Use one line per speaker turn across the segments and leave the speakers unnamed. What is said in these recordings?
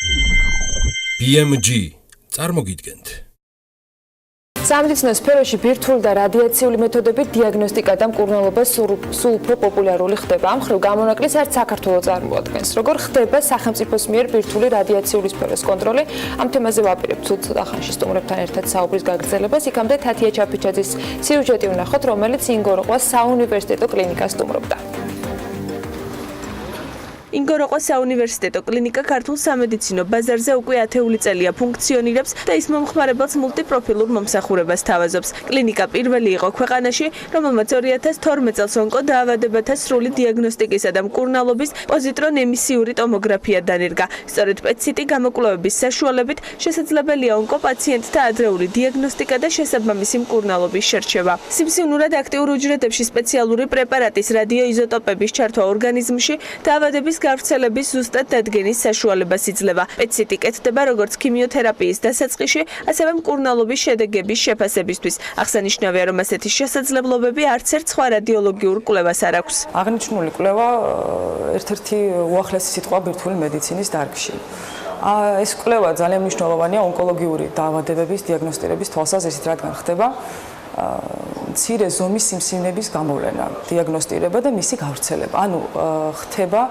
BMG წარმოგიდგენთ.
სამედიცინო სფეროში ბირთვული და რადიაციული მეთოდები დიაგნოსტიკა და მკურნალობა სულ უფრო პოპულარული ხდება. ამ მხრივ გამონაკლისს არც საქართველოს წარმოადგენს. როგორ ხდება სახელმწიფოს მიერ ბირთვული რადიაციული სფეროს კონტროლი? ამ თემაზე ვაპირებთ ცოტა ხანში სტუმრებთან ერთად საუბრის გაგრძელებას. იქამდე თათია ჩაფიჩაძის სიუჟეტი ვნახოთ, რომელიც ინგოროყვას საუნივერსიტეტო კლინიკას სტუმრობდა.
ინგოროყვას საუნივერსიტეტო კლინიკა ქართულ სამედიცინო ბაზარზე უკვე 10 წელია ფუნქციონირებს და ის მომხმარებელს მულტიპროფილურ მომსახურებას თავაზობს. კლინიკა პირველი იყო ქვეყანაში, რომელმაც 2012 წელს ონკოდაავადებათა სრული დიაგნოსტიკისა და მკურნალობის პოზიტრონ-ემისიური ტომოგრაფია დანერგა. სწორედ პეციტი გამოკვლევების საშუალებით შესაძლებელია ონკოპაციენტთა ადრეული დიაგნოსტიკა და შესაბამისი მკურნალობის შერჩევა. სიმსივნურად აქტიურ უჯრედებში სპეციალური პრეპარატის რადიოიზოტოპების ჩართვა ორგანიზმში დაავადების გავრცელების ზუსტად დადგენის საშუალებას იძლევა. პეციტი კეთდება როგორც ქიმიოთერაპიის დასაწყისში, ასევე მკურნალობის შედეგების შეფასებისთვის. აღსანიშნავია, რომ ასეთი შესაძლებლობები არც ერთ სხვა რადიოლოგიურ კვლევას არ აქვს.
აღნიშნული კვლევა ერთ-ერთი უახლესი სიტყვა ბირთვული მედიცინის დარგში. ეს კვლევა ძალიან მნიშვნელოვანია ონკოლოგიური დაავადებების დიაგნოსტირების თვალსაზრისით, რადგან ხდება მცირე ზომის სიმსივნების გამოვლენა, დიაგნოსტირება და მისი გავრცელება. ანუ ხდება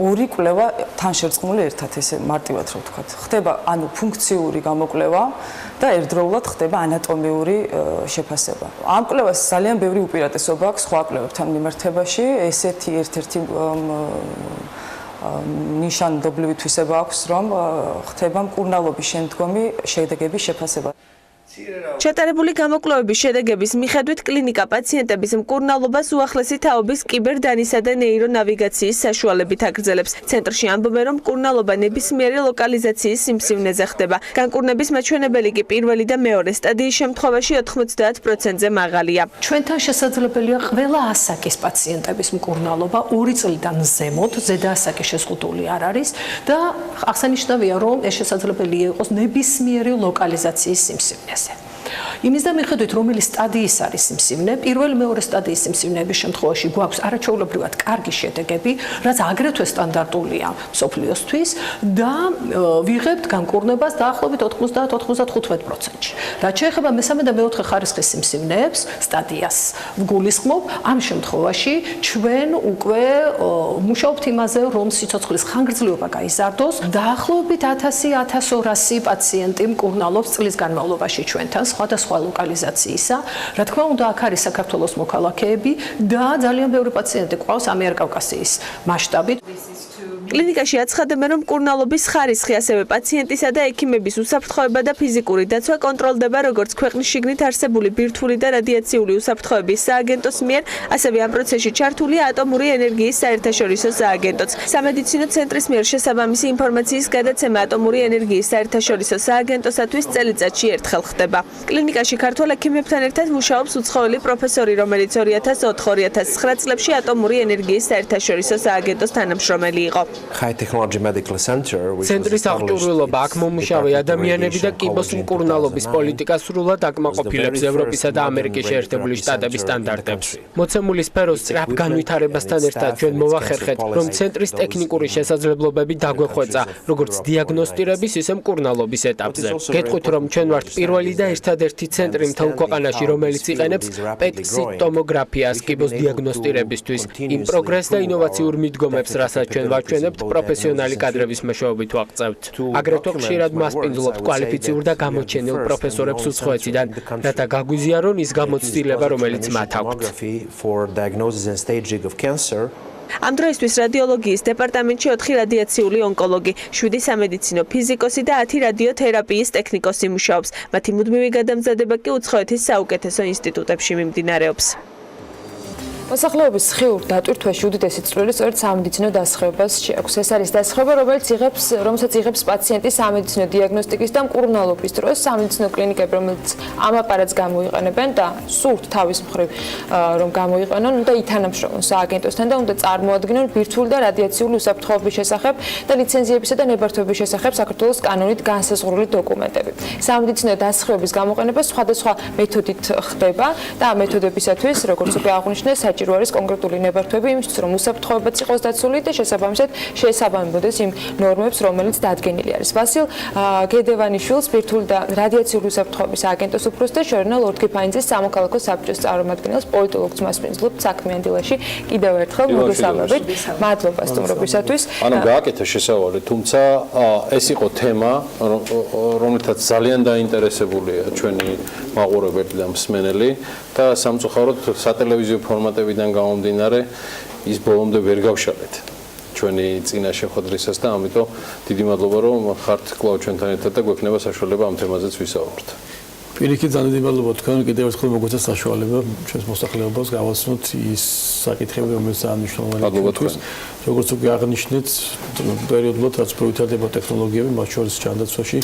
ორი კვლევა თან შერწყმული ერთად, ესე მარტივად რო ვთქვათ. ხდება ანუ ფუნქციური გამოკვლევა და ერთდროულად ხდება ანატომიური შეფასება. ამ კვლევას ძალიან ბევრი უპირატესობა აქვს სხვა კვლევებთან მიმართებაში. ესეთი ერთ-ერთი ნიშანდობლივი თვისება აქვს, რომ ხდება მკურნალობის შემდგომი შედეგების შეფასება.
ჩატარებული გამოკვლევების შედეგების მიხედვით კლინიკა პაციენტების მკურნალობას უახლესი თაობის კიბერდანისა და ნეირონავიგაციის საშუალებით აგრძელებს. ცენტრში ამბობენ, რომ მკურნალობა ნებისმიერი ლოკალიზაციის სიმსივნეზე ხდება. განკურნების მაჩვენებელი კი პირველი და მეორე სტადიის შემთხვევაში 90%-ზე მაღალია.
ჩვენთან შესაძლებელია ყველა ასაკის პაციენტების მკურნალობა 2 წლიდან ზემოთ, ზედა ასაკი შეზღუდული არ არის და აღსანიშნავია, რომ ეს შესაძლებელია იყოს ნებისმიერი ლოკალიზაციის სიმსივნეზე. იმის და მიხედვით, რომელი სტადიის არის სიმსივნე, პირველი მეორე სტადიის სიმსივნეების შემთხვევაში გვაქვს არაჩვეულებრივად კარგი შედეგები, რაც აგრეთვე სტანდარტულია მსოფლიოსთვის და ვიღებთ განკურნებას დაახლოებით 90-95%-ში. რაც შეეხება მესამე და მეოთხე ხარისხის სიმსივნეებს, სტადიას ვგულისხმობ, ამ შემთხვევაში ჩვენ უკვე მუშაობთ იმაზე, რომ სიცოცხლის ხანგრძლივობა გაიზარდოს. დაახლოებით 1000-1200 პაციენტი მკურნალობს წლის განმავლობაში ჩვენთან სხვადასხვა ლოკალიზაციისა. რა თქმა უნდა, აქ არის საქართველოს მოქალაქეები და ძალიან ბევრი პაციენტი ყავს ამიერკავკასიის მასშტაბით.
კლინიკაში აცხადებენ, რომ მკურნალობის ხარისხი, ასევე პაციენტისა და ექიმების უსაფრთხოება და ფიზიკური დაცვა კონტროლდება როგორც ქვეყნის შიგნით არსებული ბირთვული და რადიაციული უსაფრთხოების სააგენტოს მიერ, ასევე ამ პროცესში ჩართულია ატომური ენერგიის საერთაშორისო სააგენტოც. სამედიცინო ცენტრის მიერ შესაბამისი ინფორმაციის გადაცემა ატომური ენერგიის საერთაშორისო სააგენტოსათვის წელიწადში ერთხელ ხდება. კლინიკაში ქართველ ექიმებთან ერთად მუშაობს უცხოელი პროფესორი, რომელიც 2004-2009 წლებში ატომური ენერგიის საერთაშორისო სააგენტოს თანამშრომელი იყო.
ცენტრის აღჭურვილობა აქ მომუშავე ადამიანები და კიბოს მკურნალობის პოლიტიკა სრულად აკმაყოფილებს ევროპისა და ამერიკის შეერთებული შტატების სტანდარტებს. მოცემული სფეროს სწრაფ განვითარებასთან ერთად ჩვენ მოვახერხეთ, რომ ცენტრის ტექნიკური შესაძლებლობები დაგვეხვეწა, როგორც დიაგნოსტირების, ისე მკურნალობის ეტაპზე. გეტყვით, რომ ჩვენ ვართ პირველი და ერთადერთი ცენტრი მთელ ქვეყანაში, რომელიც იყენებს პეტ-სიტ ტომოგრაფიას კიბოს დიაგნოსტირებისთვის. იმ პროგრესს და ინოვაციურ მიდგომებს, რასაც ჩვენ ვაჩვენებთ, პროფესიონალი კადრების მეშვეობით ვაღწევთ. აგრეთვე ხშირად მასპინძლობთ კვალიფიციურ და გამოჩენილ პროფესორებს უცხოეთიდან, რათა გაგვიზიარონ ის გამოცდილება, რომელიც მათ აქვთ. ამ დროისთვის რადიოლოგიის დეპარტამენტში 4 რადიაციული ონკოლოგი, 7 სამედიცინო ფიზიკოსი და 10 რადიოთერაპიის ტექნიკოსი მუშაობს. მათი მუდმივი გადამზადება კი უცხოეთის საუკეთესო ინსტიტუტებში მიმდინარეობს.
მოსახლეობის სხივურ დატვირთვაში უდიდესი წვლილი სწორედ სამედიცინო დასხივებას შეაქვს. ეს არის დასხივება, რომელსაც იღებს პაციენტი სამედიცინო დიაგნოსტიკის და მკურნალობის დროს. სამედიცინო კლინიკები, რომელიც ამ აპარატს გამოიყენებენ და სურთ თავის მხრივ რომ გამოიყენონ, უნდა ითანამშროლონ სააგენტოსთან და უნდა წარმოადგინონ ბირთვული და რადიაციული უსაფრთხოების შესახებ და ლიცენზიებისა და ნებართვების შესახებ საქართველოს კანონით განსაზღვრული დოკუმენტები. სამედიცინო დასხივების გამოყენება სხვადასხვა მეთოდით ხდება და ამ მეთოდებისათვის, როგორც უკვე აღნიშნეს, საჭირო არის კონკრეტული ნებართვები იმისთვის, რომ უსაფრთხოებაც იყოს დაცული და შესაბამისად შეესაბამებოდეს იმ ნორმებს, რომელიც დადგენილი არის. ვასილ გედევანიშვილს ბირთვული და რადიაციული უსაფრთხოების სააგენტოს უფროსს და ჟურნალ ორთქიფაინძის სამოქალაქო საბჭოს წარმომადგენელს პოლიტოლოგს მასპინძლობთ საქმიან დილაში კიდევ ერთხელ მოგესალმებით. მადლობა სტუმრობისათვის.
ანუ გააკეთა შესავალი, თუმცა ეს იყო თემა, რომელთაც ძალიან დაინტერესებულია ჩვენი მაყურებელი და მსმენელი და სამწუხაროდ სატელევიზიო ფორმატებიდან გამომდინარე ის ბოლომდე ვერ გავშალეთ ჩვენი წინა შეხვედრისას და ამიტომ დიდი მადლობა რომ ხართ კვლავ ჩვენთან ერთად და გვექნება საშუალება ამ თემაზეც ვისაუბროთ.
პირიქით ძალიან დიდი მადლობა თქვენ კიდევ ერთხელ მოგვეცა საშუალება ჩვენს მოსახლეობას გავაცნოთ ის საკითხები რომელიც მნიშვნელოვანია. როგორც უკვე აღნიშნეთ, პერიოდულად რაც ვითარდება ტექნოლოგიები, მათ შორის ჩანდაცვაში,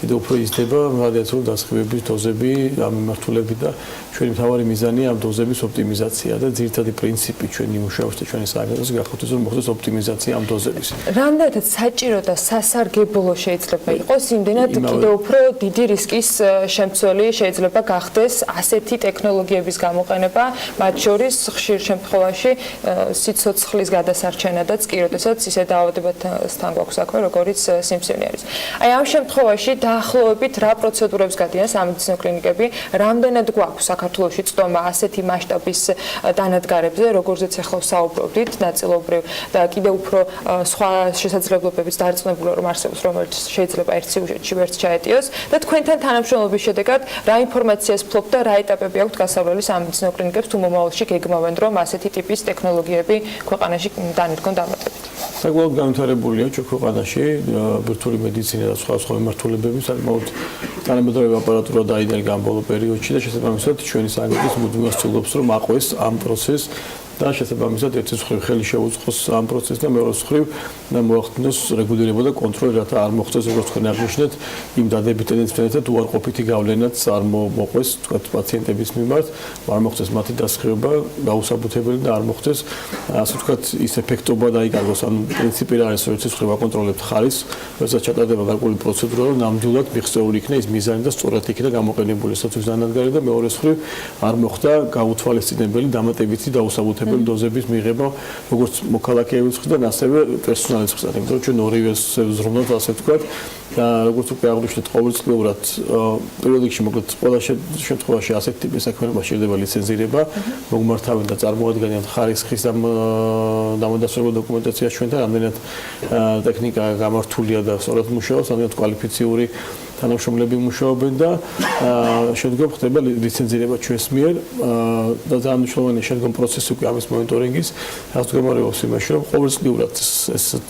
კიდევ უფრო იზრდება რადიაციული დასხივების დოზები, ამ მიმართულებით და ჩვენი მთავარი მიზანია ამ დოზების ოპტიმიზაცია და ძირითადი პრინციპი ჩვენი მუშაობის და ჩვენი სააგენტოს გახოთ ის რომ მოხდეს ოპტიმიზაცია ამ დოზების.
რამდენად საჭირო და სასარგებლო შეიძლება იყოს, იმდენად კიდევ უფრო დიდი რისკის შემცველი შეიძლება გახდეს ასეთი ტექნოლოგიების გამოყენება, მათ შორის ხშირ შემთხვევაში სიცოცხლის გადასარჩენა და როდესაც ისე დაავადებასთან გვაქვს საქმე, როგორც სიმსივნე არის. აი ამ შემთხვევაში დაახლოებით რა პროცედურებს გადიან სამედიცინო კლინიკები, რამდენად გვაქვს საქართველოში წდომა ასეთი მასშტაბის დანადგარებზე, როგორზეც ახლა ვსაუბრობდით, ნაწილობრივ და კიდევ უფრო სხვა შესაძლებლობებიც დარწმუნებული რომ არსებობს, რომელიც შეიძლება ერთ სიუჟეტში ვერც ჩაეტიოს და თქვენთან თანამშრომლობის შედეგად რა ინფორმაციას ფლობთ და რა ეტაპები აქვთ გასავლელი სამედიცინო კლინიკებს თუ მომავალში გეგმავენ რომ ასეთი ტიპის ტექნოლოგიები ქვეყანაში დანერგონ დამატებით.
საკმაოდ განვითარებულია ჩვენ ქვეყანაში ბირთვული მედიცინა და სხვა მიმართულებები, საკმაოდ თანამედროვე აპარატურა დაიდგა ამ ბოლო პერიოდში და შესაბამისად ჩვენი სააგენტოს მუდმივად ცდილობს რომ აყვეს ამ პროცესს და შესაბამისად ერთი მხრივ ხელი შეუწყოს ამ პროცესს და მეორე მხრივ მოახდინოს რეგულირება და კონტროლი რათა არ მოხდეს როგორც თქვენ აღნიშნეთ იმ დადებით ტენდენციებთან უარყოფითი გავლენაც არ მოყვეს თქვა პაციენტების მიმართ, არ მოხდეს მათი დასხივება გაუსაბუთებელი და არ მოხდეს ასე ვთქვათ ის ეფექტობა დაიკარგოს. ანუ პრინციპი რა არის, რომ ერთი მხრივ აკონტროლებთ ხარისხს, როდესაც ჩატარდება გარკვეული პროცედურა, რომ ნამდვილად მიღწეული იქნა ის მიზანი და სწორად იქნა გამოყენებული საწვის დანადგარი და მეორე მხრივ არ მოხდა გაუთვალისწინებელი დამატებითი დაუსაბუთებელი დოზების მიღება როგორც მოქალაქეების მხრიდან, ასევე პერსონალის მხრიდან, იმიტომ რომ ჩვენ ორივე ზრუნავთ ასე ვთქვათ და როგორც უკვე აღნიშნეთ ყოველწლიურად პირველ რიგში მოკლედ ყველა შემთხვევაში ასეთი ტიპის საქმიანობა შეიძლება ლიცენზირება, მოგმართავენ და წარმოადგენენ ხარისხის დამადასტურებელ დოკუმენტაციას ჩვენთან, რამდენად ტექნიკა გამართულია და სწორად მუშაობს, რამდენად კვალიფიციური თანამშრომლები მუშაობენ და შემდგომ ხდება ლიცენზირება ჩვენს მიერ და ძალიან მნიშვნელოვანი შემდგომ პროცესი უკვე ამის მონიტორინგის რაც გამარჯვებს იმაში რომ ყოველწლიურად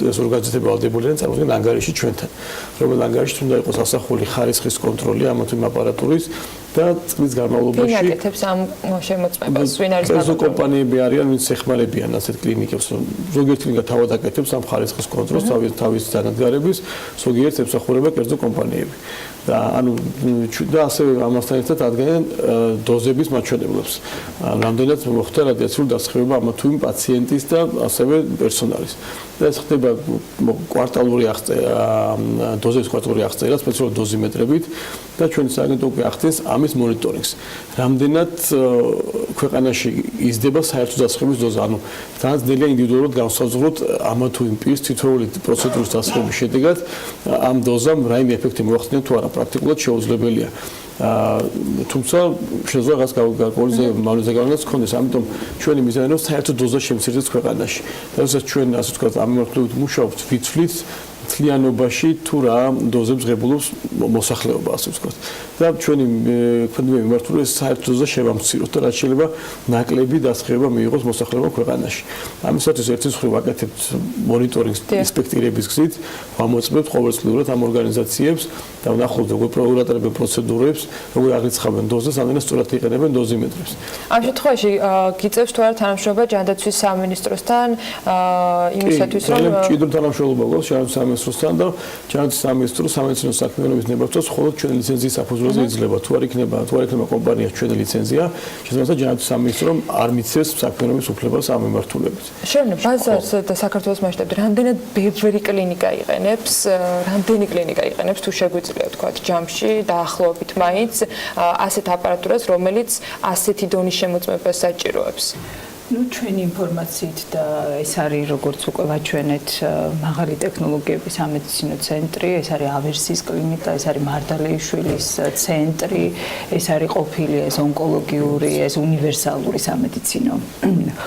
ეს ორგანიზება ვალდებულია წარმოადგენენ ანგარიში ჩვენთან რომელ ანგარიშში უნდა იყოს ასახული ხარისხის კონტროლი ამ აპარატურის და წლის განმავლობაში
ვინ აკეთებს ამ შემოწმებას, ვინ არის
ეს კომპანიები არიან, ვინც ეხმარებიან ასეთ კლინიკებს, რომ ზოგიერთი კლინიკა თავად აკეთებს ამ ხარისხის კონტროლს, თავის დანადგარების, ზოგიერთი ემსახურება კერძო კომპანიები. და ანუ და ასევე ამასთან ერთად ადგენენ დოზების მაჩვენებლებს. რამდენად მოხდა რადიაციული დასხივება ამა თუ იმ პაციენტის და ასევე პერსონალის. და ეს ხდება კვარტალური დოზების კვარტალური აღწერა სპეციალურ დოზიმეტრებით და ჩვენი სააგენტო უკვე ახდენს ამის მონიტორინგს. რამდენად ქვეყანაში იზრდება საერთო დასხივების დოზა, ანუ ძალიან ძნელია ინდივიდუალურად განსაზღვროთ ამა თუ იმ პირის თითოეული პროცედურის დასხივების შედეგად ამ დოზამ რაიმე ეფექტი მოახდინა თუ არა პრაქტიკულად შეუძლებელია. თუმცა შეიძლება რაღაც გარკვეული მალუზე გავლენაც ქონდეს, ამიტომ ჩვენი მიზანია რომ საერთო დოზა შემცირდეს ქვეყანაში. და როდესაც ჩვენ ასე ვთქვათ ამ მიმართულებით მუშაობთ, ვიცვლით მთლიანობაში თუ რა დოზებს ღებულობს მოსახლეობა ასე ვთქვათ. და ჩვენი ქვეყნები მიმართული საერთო დოზა შევამციროთ და რაც შეიძლება ნაკლები დასხივება მიიღოს მოსახლეობა ქვეყანაში. ამისათვის ერთის მხრივ ვაკეთებთ მონიტორინგს ინსპექტირების გზით, ვამოწმებთ ყოველწლიურად ამ ორგანიზაციებს და ვნახავთ როგორ პროგრამირებენ პროცედურებს, როგორ აღიცხავენ დოზას, ამდენად სწორად იყენებენ დოზიმეტრებს.
ამ შემთხვევაში გიწევს თუ არა თანამშრომლობა ჯანდაცვის სამინისტროსთან იმისათვის რომ
მჭიდრო თანამშრომლობა გვაქვს ჯანდაცვის სამინისტროსთან და ჯანდაცვის სამინისტრო სამედიცინო საქმიანობის ნებართვას მხოლოდ ჩვენი ლიცენზიის საფუძველზე იძლევა. თუ არ იქნება კომპანიას ჩვენი ლიცენზია, შესაბამისად ჯანდაცვის სამინისტრომ არ მიცემს საქმიანობის უფლებას ამ მიმართულებით.
შენ ბაზარს და საქართველოს მასშტაბით რამდენად ბევრი კლინიკა იყენებს, რამდენი კლინიკა იყენებს თუ შეგვიძლია თქვა ჯამში დაახლოებით მაინც ასეთ აპარატურას, რომელიც ასეთი დონის შემოწმებას საჭიროებს.
ჩვენი ინფორმაციით და ეს არის როგორც უკვე ვაჩვენეთ მაღალი ტექნოლოგიების სამედიცინო ცენტრი, ეს არის ავერსის კლინიკა, ეს არის მარდალეიშვილის ცენტრი, ეს არის ყოფილი ეს ონკოლოგიური, ეს უნივერსალური სამედიცინო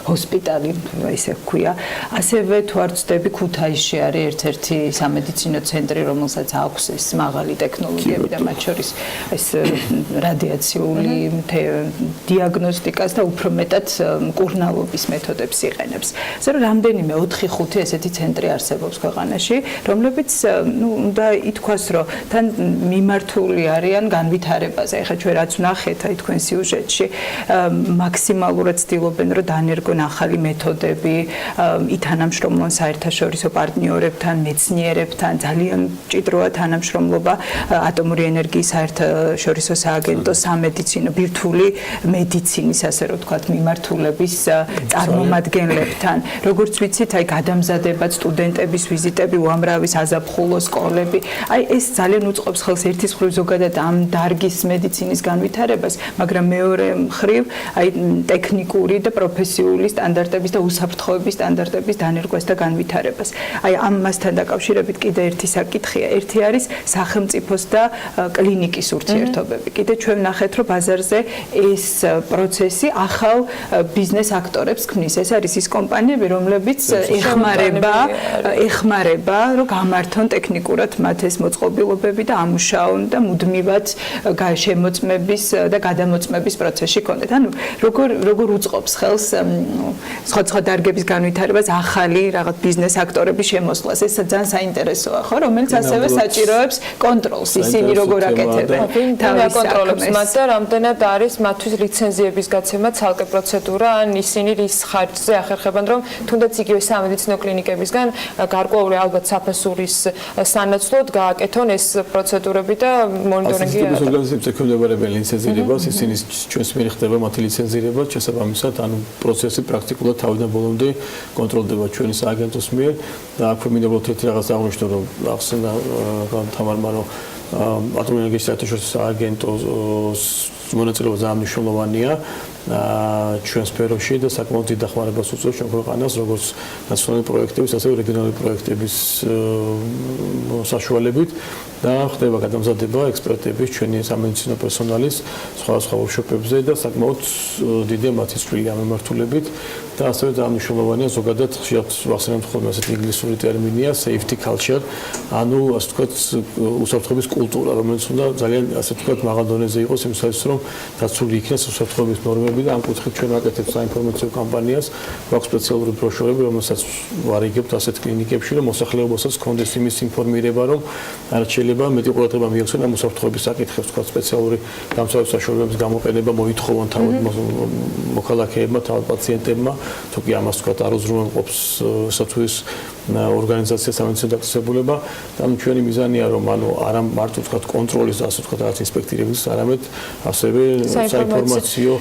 ჰოსპიტალი, ისე ვქვია. ასევე თუ არ ვცდები, ქუთაისში არის ერთ-ერთი სამედიცინო ცენტრი, რომელსაც აქვს ეს მაღალი ტექნოლოგიები და მათ შორის ეს რადიაციული დიაგნოსტიკას და უფრო მეტად მკურნალობის მეთოდებს იყენებს. ასე რომ რამდენიმე 4-5 ესეთი ცენტრი არსებობს ქვეყანაში, რომლებიც უნდა ითქვას, რომ თან მიმართული არიან განვითარებაზე. ეხლა ჩვენ რაც ვნახეთ აი თქვენ სიუჟეტში, მაქსიმალურად ცდილობენ, რომ დანერგონ ახალი მეთოდები, ითანამშროლონ საერთაშორისო პარტნიორებთან, მეცნიერებთან, ძალიან მჭიდროა თანამშრომლობა ატომური ენერგიის საერთაშორისო სააგენტოს, სამედიცინო, ბირთვული მედიცინის, ასე რომ ვთქვათ, მიმართულების წარმომადგენლებთან. როგორც ვიცით, აი გადამზადება, სტუდენტების ვიზიტები, უამრავი საზაფხულო სკოლები. აი ეს ძალიან უწყობს ხელს ერთის მხრივ ზოგადად ამ დარგის მედიცინის განვითარებას, მაგრამ მეორე მხრივ აი ტექნიკური და პროფესიული სტანდარტების და უსაფრთხოების სტანდარტების დანერგვას და განვითარებას. აი ამასთან დაკავშირებით კიდე ერთი საკითხია. ერთი არის სახელმწიფოს და კლინიკის ურთიერთობები. კიდე ჩვენ ვნახეთ, რომ ბაზარზე ეს პროცესი ახალ ბიზნეს აქტორებს ქმნის. ეს არის ის კომპანიები, რომლებიც ეხმარება, რომ გამართონ ტექნიკურად მათ ეს მოწყობილობები და ამუშაონ და მუდმივად შემოწმების და გადამოწმების პროცესში კონდეთ. ანუ როგორ უწყობს ხელს სხვა დარგების განვითარებას ახალი რაღაც ბიზნეს აქტორების შემოსვლას. ეს ძალიან საინტერესოა, ხო, რომელიც ასევე საჭიროებს კონტროლს, ისინი როგორ აკეთებენ თავის
კონტროლებს მათ და რამდენად არის მათთვის ლიცენზიების გაცემა ცალკე პროცედურა, ან ისინი რის ხარჯზე ახერხებენ, რომ თუნდაც იგივე სამედიცინო კლინიკებისგან გარკვეული ალბათ საფასურის სანაცვლოდ გააკეთონ ეს პროცედურები და მონიტორინგი.
ასეთების ორგანიზაციებს ექვემდებარებიან ლიცენზირებას, ისინი ჩვენს მიერ ხდება მათი ლიცენზირება, შესაბამისად, ანუ პროცესი პრაქტიკულად თავიდან ბოლომდე კონტროლდება ჩვენი სააგენტოს მიერ და აქვე მინდა ერთ რაღაც აღნიშნო, რომ ახსნა თამარმა, რომ ატომური ენერგიის საერთაშორისო სააგენტოს მონაწილეობა ძალიან მნიშვნელოვანია ჩვენ სფეროში და საკმაოდ დიდ დახმარებას უწევს ჩვენ ქვეყანას, როგორც ნაციონალური პროექტების, ასევე რეგიონალური პროექტების საშუალებით და ხდება გადამზადება ექსპერტების, ჩვენი სამედიცინო პერსონალის სხვადასხვა ვორქშოპებზე და საკმაოდ დიდია მათი წვლილი ამ მიმართულებით და ასევე ძალიან მნიშვნელოვანია ზოგადად ხშირად ვახსენებთ ხოლმე ასეთი ინგლისური ტერმინია safety culture, ანუ ასე ვთქვათ უსაფრთხოების კულტურა, რომელიც უნდა ძალიან ასე ვთქვათ მაღალ დონეზე იყოს იმისათვის, რომ დაცული იქნეს უსაფრთხოების ნორმები და ამ კუთხით ჩვენ ვაკეთებთ საინფორმაციო კამპანიას, გვაქვს სპეციალური ბროშურები, რომელსაც ვარიგებთ ასეთ კლინიკებში, რომ მოსახლეობასაც ჰქონდეს იმის ინფორმირება, რომ რაც შეიძლება მეტი ყურადღება მიაქცენ ამ უსაფრთხოების საკითხებს, თქვა სპეციალური გამოსავლის საშუალებების გამოყენება მოითხოვონ თავად მოქალაქეებმა, თავად პაციენტებმა, თუ კი ამას თქვა არ უზრუნველყოფს სათუის ორგანიზაცია სამედიცინო დაწესებულება და ჩვენი მიზანია, რომ ანუ არა მარტო თქვა კონტროლის და ასე თქვა რაღაც ინსპექტირების, არამედ ასევე საინფორმაციო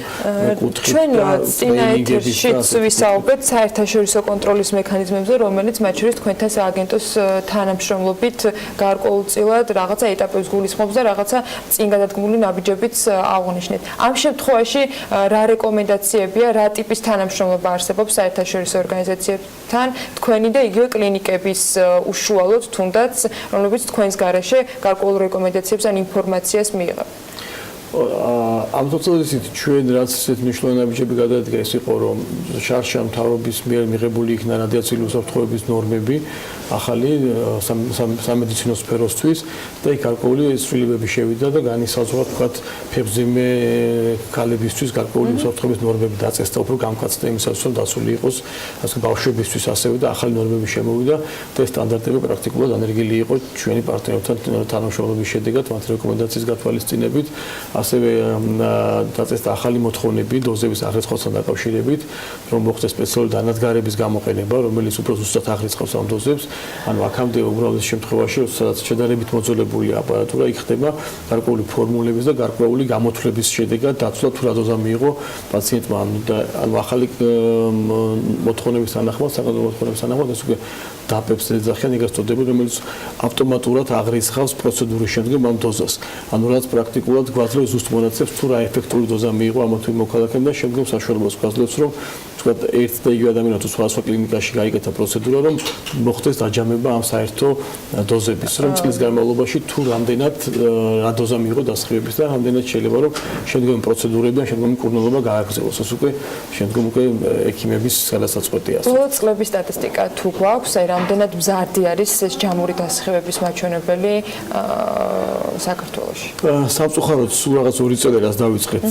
კუთხით
ჩვენ წინა ეთერშიც ვისაუბრეთ საერთაშორისო კონტროლის მექანიზმებზე, რომელიც მათ შორის თქვენთან სააგენტოს თანამშრომლობით გარკვეულწილად რაღაცა ეტაპებს გულისხმობს და რაღაცა წინ გადადგმული ნაბიჯებიც აღნიშნეთ. ამ შემთხვევაში რა რეკომენდაციებია, რა ტიპის თანამშრომლობა არსებობს საერთაშორისო ორგანიზაციებთან, თქვენი და იგივე კლინიკების უშუალოდ თუნდაც, რომლებიც თქვენს გარეშე გარკვეულ რეკომენდაციებს ან ინფორმაციას მიიღებენ?
ამ თვალსაზრისით ჩვენ რაც ესეთ მნიშვნელოვანი ნაბიჯები გადადგა, ეს იყო, რომ შარშან მთავრობის მიერ მიღებული იქნა რადიაციული უსაფრთხოების ნორმები ახალი სამედიცინო სფეროსთვის და იქ გარკვეული ცვლილებები შევიდა და განისაზღვრა თქვათ ფებზიმე ქალებისთვის გარკვეული უსაფრთხოების ნორმები დაწესდა, უფრო გამკაცდა იმისათვის, რომ დაცული იყოს ასე ბავშვებისთვის ასევე და ახალი ნორმები შემოვიდა და ეს სტანდარტები პრაქტიკულად ანერგილი იყო ჩვენი პარტნიორებთან თანამშრომლობის შედეგად, მათ რეკომენდაციის გათვალისწინებით. ასევე დაწესდა ახალი მოთხოვნები დოზების აღრიცხვასთან დაკავშირებით, რომ მოხდეს სპეციალური დანადგარების გამოყენება, რომელიც უფრო ზუსტად აღრიცხავს ამ დოზებს. ანუ აქამდე უმრავლეს შემთხვევაში, სადაც შედარებით მოძველებული აპარატურა, იქ ხდება გარკვეული ფორმულების და გარკვეული გამოთვლების შედეგად დაცვა თუ რა დოზა მიიღო პაციენტმა. ანუ ახალი მოთხოვნების თანახმად, საკადრო მოთხოვნების თანახმად ეს უკვე დაპებს ეძახიან, იგას წოდებული, რომელიც ავტომატურად აღრიცხავს პროცედურის შემდგომ ამ დოზას. ანუ რაც პრაქტიკულად გვაძლევს ზუსტ მონაცემს თუ რა ეფექტური დოზა მიიღო ამა თუ იმ მოქალაქემ და შემდგომ საშუალებას გვაძლევს რომ თქვა ერთ და იგივე ადამიანს თუ სხვა კლინიკაში გაიგეთა პროცედურა რომ მოხდეს დაჯამება ამ საერთო დოზების რომ წლის განმავლობაში თუ რამდენად რა დოზა მიიღო დასხივების და რამდენად შეიძლება რომ შემდგომი პროცედურები და შემდგომი მკურნალობა გააგრძელოს ეს უკვე შემდგომ უკვე ექიმების გადასაწყვეტია
ბოლო წლების სტატისტიკა თუ გვაქვს აი რამდენად მზარდი არის ეს ჯამური დასხივების მაჩვენებელი საქართველოში
სამწუხაროდ სულ რაღაც 2 წელი რაც დავიწყეთ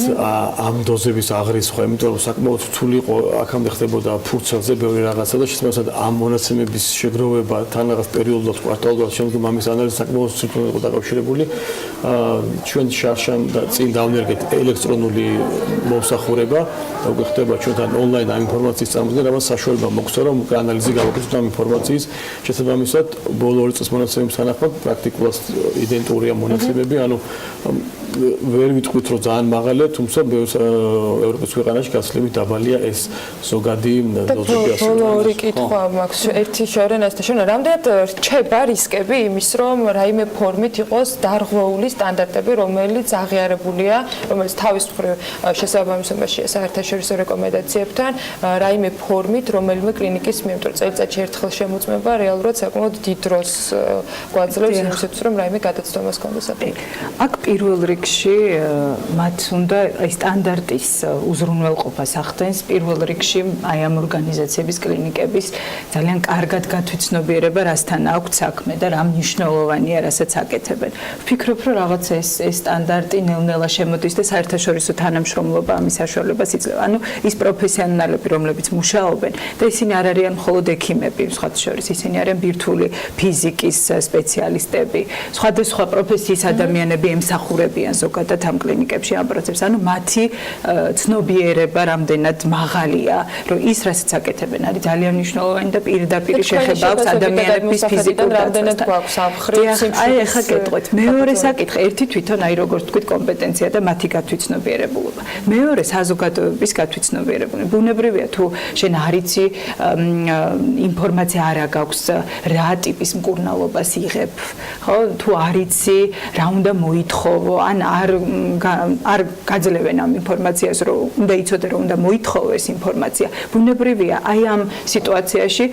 ამ დოზების აღრიცხვა იმიტომ რომ საკმაოდ რთული იყო აქამდე ხდებოდა ფურცელზე ბევრი რაღაცა და შესაბამისად ამ მონაცემების შეგროვება თან რაღაც პერიოდულად კვარტალურად შემდგომ ამის ანალიზი საკმაოდ სრულად იყო დაკავშირებული ჩვენ შარშან და წინ დავნერგეთ ელექტრონული მომსახურება და უკვე ხდება ჩვენთან ონლაინ ამ ინფორმაციის წარმოდგენა რამაც საშუალება მოგვცა რომ ანალიზი გავაკეთოთ ამ ინფორმაციის შესაბამისად ბოლო 2 წლის მონაცემების თანახმად პრაქტიკულად იდენტურია მონაცემები ანუ ვერ ვიტყვით რომ ძალიან მაღალია თუმცა ევროპის ქვეყანაში გაცილებით დაბალია ეს ზოგადი დოზები ასე
ბოლო ორი კითხვა მაქვს ერთი შორენასთან რამდენად რჩება რისკები იმის რომ რაიმე ფორმით იყოს დარღვეული სტანდარტები რომელიც აღიარებულია რომელიც თავის მხრივ შესაბამისობაში საერთაშორისო რეკომენდაციებთან რაიმე ფორმით რომელიმე კლინიკის მიერ წელიწადში ერთხელ შემოწმება რეალურად საკმაოდ დიდ დროს გვაძლევს იმისათვის რომ რაიმე გადაცდომას კონდეს
აქ პირველ რიგში მათ უნდა აი სტანდარტის უზრუნველყოფას ახდენს პირველ რიგში აი ამ ორგანიზაციების კლინიკების ძალიან კარგად გათვითცნობიერება რასთან აქვს საქმე და რა მნიშვნელოვანია რასაც აკეთებენ. ვფიქრობ რომ რაღაც ეს სტანდარტი ნელ-ნელა შემოდის და საერთაშორისო თანამშრომლობა ამის საშუალებას იძლევა. ანუ ის პროფესიონალები რომლებიც მუშაობენ და ისინი არ არიან მხოლოდ ექიმები, სხვა შორის ისინი არიან ბირთვული ფიზიკის სპეციალისტები, სხვადასხვა პროფესიის ადამიანები ემსახურებიან ზოგადად ამ კლინიკებში ამ პროცესს. ანუ მათი ცნობიერება რამდენად მაღალია, რომ ის რასაც აკეთებენ არის ძალიან მნიშვნელოვანი და პირდაპირ შეხება აქვს ადამიანების ფიზიკურ
რამდენად გვაქვს ამ მხრივ სიმშვიდის.
აი ახლა გეტყვით, მეორე საკითხი, ერთი თვითონ აი როგორც თქვით კომპეტენცია და მათი გათვითცნობიერებულობა. მეორე საზოგადოების გათვითცნობიერებულობა. ბუნებრივია თუ შენ არ იცი ინფორმაცია არ აქვს რა ტიპის მკურნალობას იღებ, ხო? თუ არ იცი რა უნდა მოითხოვო, ან არ გაძლევენ ამ ინფორმაციას, რომ უნდა იცოდე რომ უნდა მოითხოვო ეს ინფორმაცია. ბუნებრივია, აი ამ სიტუაციაში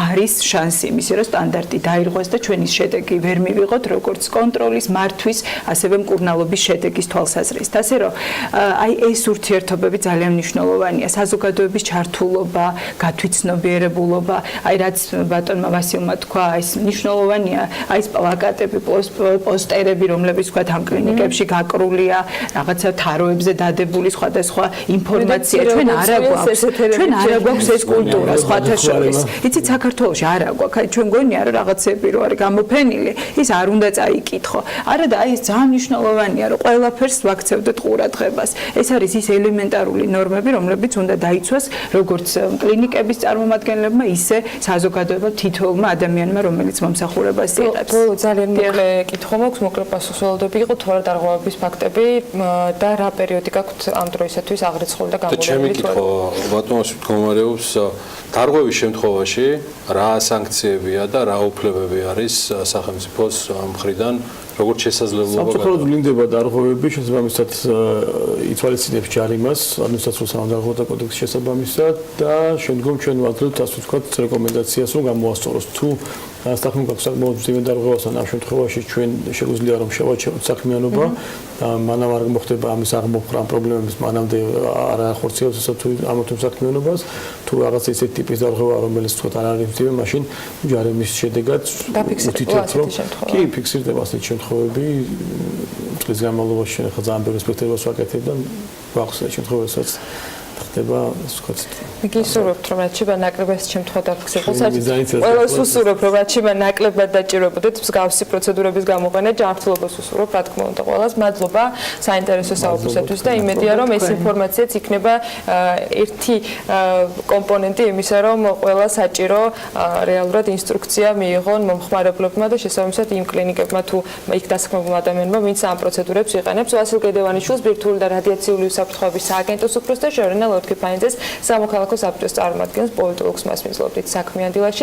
არის შანსი იმისი, რომ სტანდარტი დაირღვეს და ჩვენი შედეგი ვერ მივიღოთ როგორც კონტროლის, მართვის, ასევე მკურნალობის შედეგის თვალსაზრისით. ასე რომ აი ეს ურთიერთობები ძალიან მნიშვნელოვანია. საზოგადოების ჩართულობა, გათვითცნობიერებულობა, აი რაც ბატონმა ვასილმა თქვა, ეს მნიშვნელოვანია, აი ეს პლაკატები, პოსტერები, რომლებიც თქვა ამ კლინიკებში გაკრულია, რაღაცა თაროებზე დადებული სხვადასხვა ინფორმაცია. ჩვენ არ აგვაქვს ეს კულტურა სხვათა შორის. იცით საქართველოში არ აგვაქვს. ჩვენ გონია რომ რაღაცები რო არის გამოფენილი, ის არ უნდა წაიკითხო. არა და აი ეს ძალიან მნიშვნელოვანია, რომ ყველაფერს ვაქცევდეთ ყურადღებას. ეს არის ის ელემენტარული ნორმები, რომლებიც უნდა დაიცვას როგორც კლინიკების წარმომადგენლებმა, ისე საზოგადოებამ თითოეულმა ადამიანმა, რომელიც მომსახურებას იღებს.
ძალიან მოკლე კითხვა მაქვს, მოკლე პასუხისმგებლობები იყო თუ არა დარღვევების ფაქტები და რა პერიოდი გაქვთ ამ დროისათვის აღრიცხული და გამოვლენილი.
ჩემი კითხვა ბატონს მდგომარეობს დარღვევის შემთხვევაში რა სანქციებია და რა უფლებები არის სახელმწიფოს მხრიდან როგორც შესაძლებლობა
სამწუხაროდ ვლინდება დარღვევები შესაბამისად ითვალისწინებს ჯარიმას ადმინისტრაციულ სამართალთა კოდექსის შესაბამისად და შემდგომ ჩვენ ვაძლევთ ასე ვთქვათ რეკომენდაციას რომ გამოასწოროს თუ სტახმენ გვაქვს საკმაოდ მძიმე დარღვევასთან ამ შემთხვევაში ჩვენ შეგვიძლია რომ შევაჩეროთ საქმიანობა მანამ არ მოხდება ამის აღმოფხვრა პრობლემების მანამდე არ ახორციელებს ესა თუ ამ თუ საქმიანობას თუ რაღაც ისეთი ტიპის დარღვევა რომელიც თქვათ არ არის მძიმე მაშინ ჯარიმის შედეგად ვთითებთ რომ კი ფიქსირდება ასეთი შემთხვევები წლის განმავლობაში ჩვენ ახლა ძალიან ბევრი სპექტრებას ვაკეთებ და გვაქვს ეს შემთხვევასაც ხდება ვთქვათ
მიგისურვებთ რომ რაც შეიძლება ნაკლებად შემთხვევა დაფიქსირდეს ყველას უსურვებ რომ რაც შეიძლება ნაკლებად დაჭირებოდეთ მსგავსი პროცედურების გამოყენა ჯანმრთელობას უსურვებ რა თქმა უნდა ყველას მადლობა საინტერესო საუბრისათვის და იმედია რომ ეს ინფორმაციაც იქნება ერთი კომპონენტი იმისა რომ ყველა საჭირო რეალურად ინსტრუქცია მიიღონ მომხმარებლებმა და შესაბამისად იმ კლინიკებმა თუ იქ დასაქმებულ ადამიანებმა ვინც ამ პროცედურებს იყენებს ვასილ გედევანიშვილს ბირთვული და რადიაციული უსაფრთხოების სააგენტოს უფროსთა შორენა ლორთქიფაინძეს სამოქალაქო საბჭოს წარმოადგენს პოლიტოლოგს მასპინძლობდით საქმიან დილაში